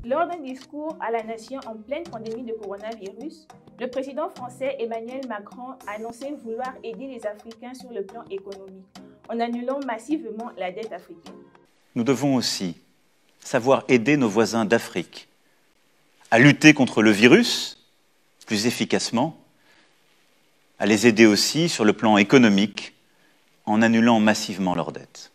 Lors d'un discours à la nation en pleine pandémie de coronavirus, le président français Emmanuel Macron a annoncé vouloir aider les Africains sur le plan économique, en annulant massivement la dette africaine. Nous devons aussi savoir aider nos voisins d'Afrique à lutter contre le virus plus efficacement, à les aider aussi sur le plan économique en annulant massivement leurs dettes.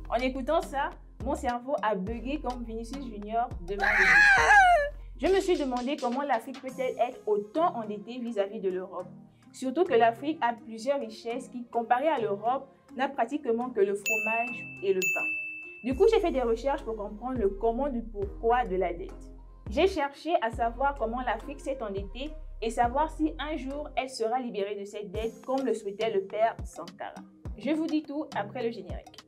En écoutant ça, mon cerveau a bugué comme Vinicius Junior devant le but. Je me suis demandé comment l'Afrique peut-elle être autant endettée vis-à-vis de l'Europe. Surtout que l'Afrique a plusieurs richesses qui, comparées à l'Europe, n'a pratiquement que le fromage et le pain. Du coup, j'ai fait des recherches pour comprendre le comment du pourquoi de la dette. J'ai cherché à savoir comment l'Afrique s'est endettée et savoir si un jour elle sera libérée de cette dette comme le souhaitait le père Sankara. Je vous dis tout après le générique.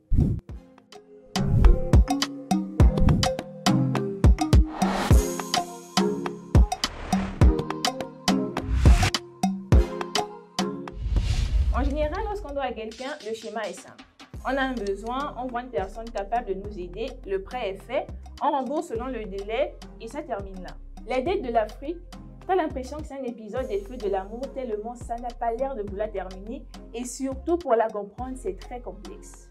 En général, lorsqu'on doit à quelqu'un, le schéma est simple. On a un besoin, on voit une personne capable de nous aider, le prêt est fait, on rembourse selon le délai et ça termine là. La dette de l'Afrique, tu as l'impression que c'est un épisode des Feux de l'amour tellement ça n'a pas l'air de vouloir terminer et surtout pour la comprendre, c'est très complexe.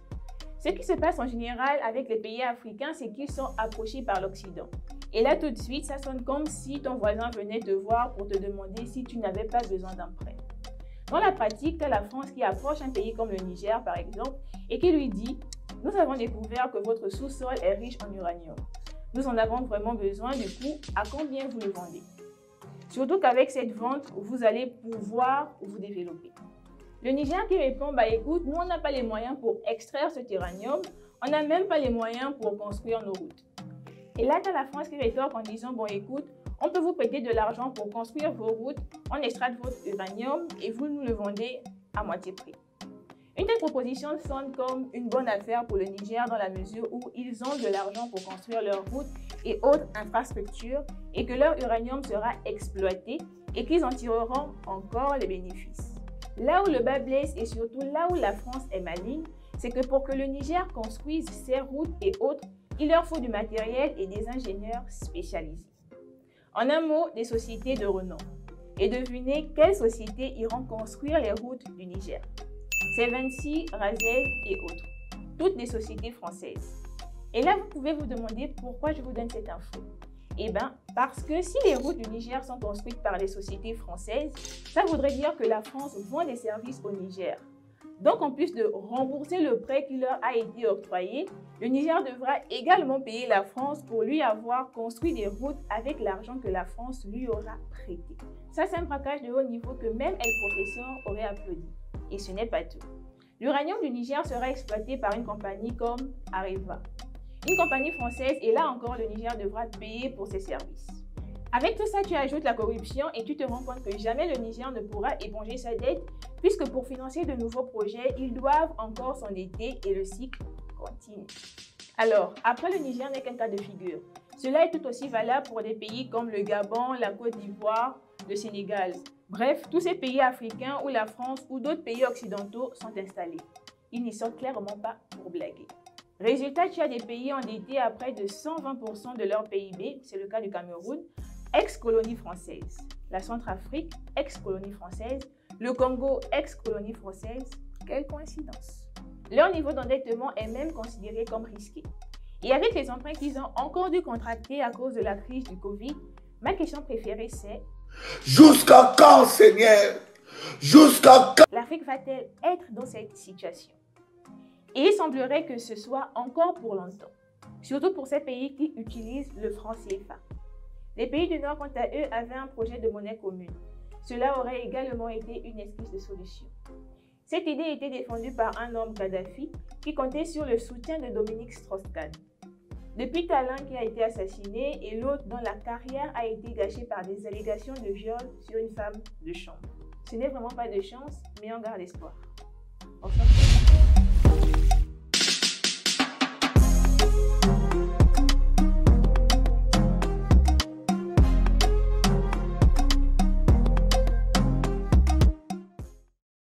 Ce qui se passe en général avec les pays africains, c'est qu'ils sont approchés par l'Occident. Et là tout de suite, ça sonne comme si ton voisin venait te voir pour te demander si tu n'avais pas besoin d'un prêt. Dans la pratique, tu as la France qui approche un pays comme le Niger par exemple et qui lui dit « Nous avons découvert que votre sous-sol est riche en uranium. Nous en avons vraiment besoin, du coup, à combien vous le vendez ?» Surtout qu'avec cette vente, vous allez pouvoir vous développer. Le Niger qui répond « Bah écoute, nous on n'a pas les moyens pour extraire cet uranium, on n'a même pas les moyens pour construire nos routes. » Et là, tu as la France qui rétorque en disant « Bon écoute, on peut vous prêter de l'argent pour construire vos routes, on extracte votre uranium et vous nous le vendez à moitié prix. » Une telle proposition sonne comme une bonne affaire pour le Niger dans la mesure où ils ont de l'argent pour construire leurs routes et autres infrastructures et que leur uranium sera exploité et qu'ils en tireront encore les bénéfices. Là où le bas blesse et surtout là où la France est maligne, c'est que pour que le Niger construise ses routes et autres, il leur faut du matériel et des ingénieurs spécialisés. En un mot, des sociétés de renom. Et devinez quelles sociétés iront construire les routes du Niger. C'est Vinci, Razel et autres. Toutes des sociétés françaises. Et là, vous pouvez vous demander pourquoi je vous donne cette info. Eh bien, parce que si les routes du Niger sont construites par les sociétés françaises, ça voudrait dire que la France vend des services au Niger. Donc, en plus de rembourser le prêt qui leur a été octroyé, le Niger devra également payer la France pour lui avoir construit des routes avec l'argent que la France lui aura prêté. Ça, c'est un braquage de haut niveau que même El Professeur aurait applaudi. Et ce n'est pas tout. L'uranium du Niger sera exploité par une compagnie comme Areva, une compagnie française, et là encore, le Niger devra payer pour ses services. Avec tout ça, tu ajoutes la corruption et tu te rends compte que jamais le Niger ne pourra éponger sa dette puisque pour financer de nouveaux projets, ils doivent encore s'endetter et le cycle continue. Alors, après le Niger n'est qu'un cas de figure. Cela est tout aussi valable pour des pays comme le Gabon, la Côte d'Ivoire, le Sénégal. Bref, tous ces pays africains où la France ou d'autres pays occidentaux sont installés. Ils n'y sont clairement pas pour blaguer. Résultat, tu as des pays endettés à près de 120% de leur PIB, c'est le cas du Cameroun, ex-colonie française. La Centrafrique, ex-colonie française. Le Congo, ex-colonie française. Quelle coïncidence! Leur niveau d'endettement est même considéré comme risqué. Et avec les emprunts qu'ils ont encore dû contracter à cause de la crise du Covid, ma question préférée c'est: jusqu'à quand, Seigneur? Jusqu'à quand? L'Afrique va-t-elle être dans cette situation? Et il semblerait que ce soit encore pour longtemps, surtout pour ces pays qui utilisent le franc CFA. Les pays du Nord, quant à eux, avaient un projet de monnaie commune. Cela aurait également été une esquisse de solution. Cette idée était défendue par un homme Kadhafi qui comptait sur le soutien de Dominique Strauss-Kahn. Depuis Talin qui a été assassiné et l'autre dont la carrière a été gâchée par des allégations de viol sur une femme de chambre. Ce n'est vraiment pas de chance, mais on garde espoir. Enfin,